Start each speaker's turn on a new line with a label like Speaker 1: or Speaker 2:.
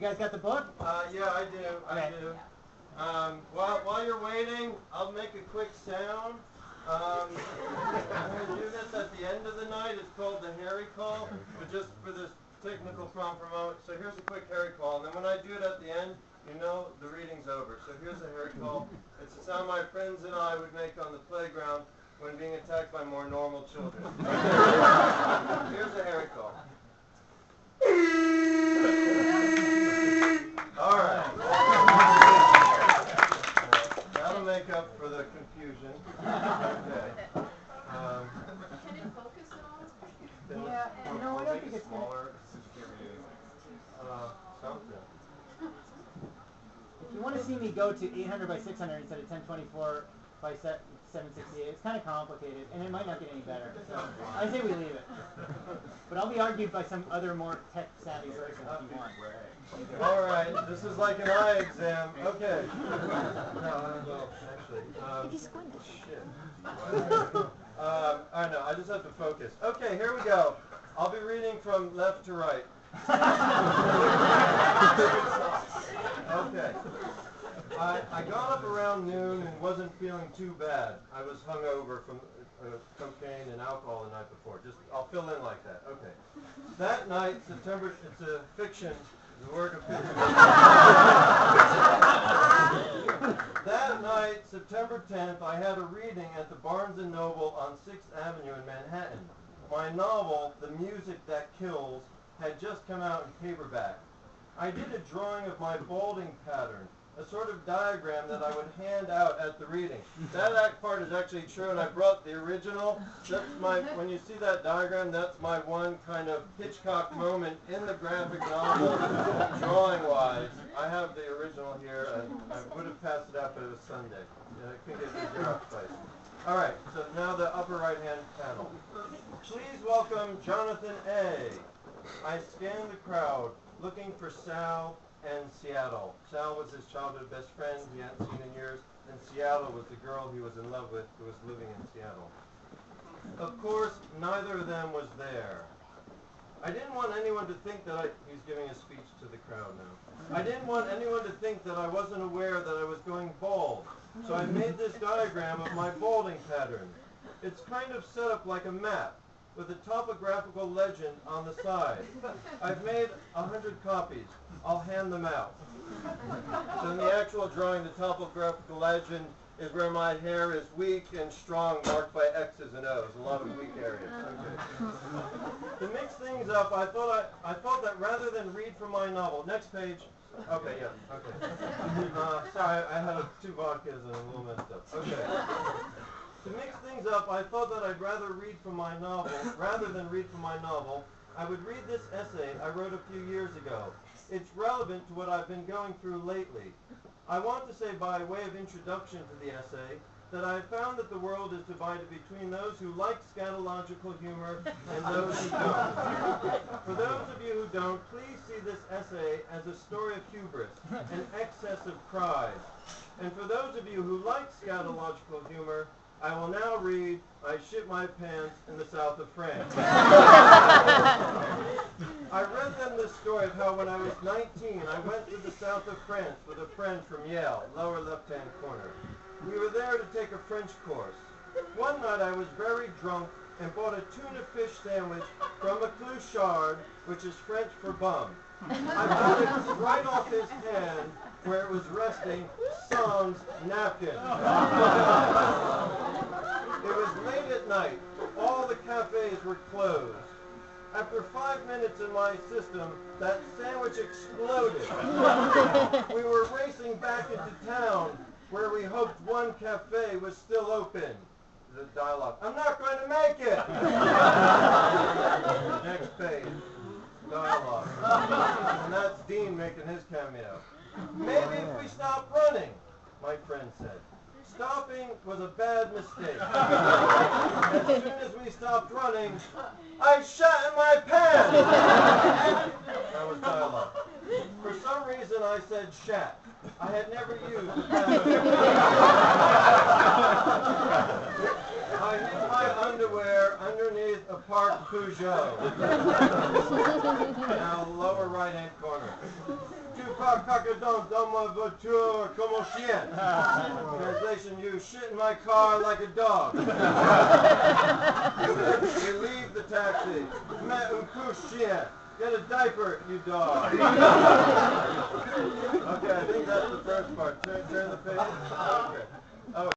Speaker 1: guys got the book?
Speaker 2: Yeah, I do. I do. While you're waiting, I'll make a quick sound. I'm going to do this at the end of the night. It's called the Harry Call, but just for this technical problem for a moment. So here's a quick Harry Call, and then when I do it at the end, you know the reading's over. So here's a Harry Call. It's the sound my friends and I would make on the playground when being attacked by more normal children. Here's a Harry Call. All right. That'll make up for the confusion. Okay.
Speaker 3: Can it focus at all?
Speaker 1: Yeah, you know, I don't think it's
Speaker 2: smaller. Something.
Speaker 1: If you want to see me go to 800 by 600 instead of 1024 by 768, it's kind of complicated, and it might not get any better. So I say we leave it. But I'll be argued by some other more tech-savvy person if you want.
Speaker 2: All right, this is like an eye exam. Okay. No, actually. Shit. I know, I just have to focus. Okay, here we go. I'll be reading from left to right. Okay. I got up around noon and wasn't feeling too bad. I was hungover from cocaine and alcohol the night before. I'll fill in like that. Okay. That night, September, it's a fiction, the word of fiction. That night, September 10th, I had a reading at the Barnes & Noble on 6th Avenue in Manhattan. My novel, The Music That Kills, had just come out in paperback. I did a drawing of my balding pattern, a sort of diagram that I would hand out at the reading. That part is actually true, and I brought the original. When you see that diagram, that's my one kind of Hitchcock moment in the graphic novel, drawing-wise. I have the original here, and I would have passed it out, but it was Sunday. I couldn't get the Xerox place. All right, so now the upper right-hand panel. Please welcome Jonathan A. I scanned the crowd, looking for Sal and Seattle. Sal was his childhood best friend he hadn't seen in years, and Seattle was the girl he was in love with who was living in Seattle. Of course, neither of them was there. I didn't want anyone to think that he's giving a speech to the crowd now. I didn't want anyone to think that I wasn't aware that I was going bald, so I made this diagram of my balding pattern. It's kind of set up like a map, with a topographical legend on the side. I've made 100 copies. I'll hand them out. So in the actual drawing, the topographical legend is where my hair is weak and strong, marked by X's and O's, a lot of weak areas. Okay. To mix things up, I thought that rather than read from my novel, next page. Okay, yeah, okay. Sorry, I had 2 vodkas and a little messed up. Okay. To mix things up, I thought that I'd rather than read from my novel, I would read this essay I wrote a few years ago. It's relevant to what I've been going through lately. I want to say by way of introduction to the essay that I have found that the world is divided between those who like scatological humor and those who don't. For those of you who don't, please see this essay as a story of hubris, an excess of pride. And for those of you who like scatological humor, I will now read I Shit My Pants in the South of France. I read them this story of how when I was 19, I went to the south of France with a friend from Yale, lower left-hand corner. We were there to take a French course. One night I was very drunk and bought a tuna fish sandwich from a clochard, which is French for bum. I got it right off his hand where it was resting, sans napkin. It was late at night. All the cafes were closed. After 5 minutes in my system, that sandwich exploded. We were racing back into town where we hoped one cafe was still open. The dialogue. I'm not going to make it! Next page. Dialogue. And that's Dean making his cameo. Maybe if we stop running, my friend said. Stopping was a bad mistake. As soon as we stopped running, I shat in my pants! That was dialogue. For some reason I said shat. I had never used the past. I hid my underwear underneath a parked Peugeot. Now lower right-hand corner. pas caca dans ma voiture comme un chien. Translation, you shit in my car like a dog. You leave the taxi. Mets un couche chien. Get a diaper, you dog. Okay, I think that's the first part. Turn the page. Okay. Oh.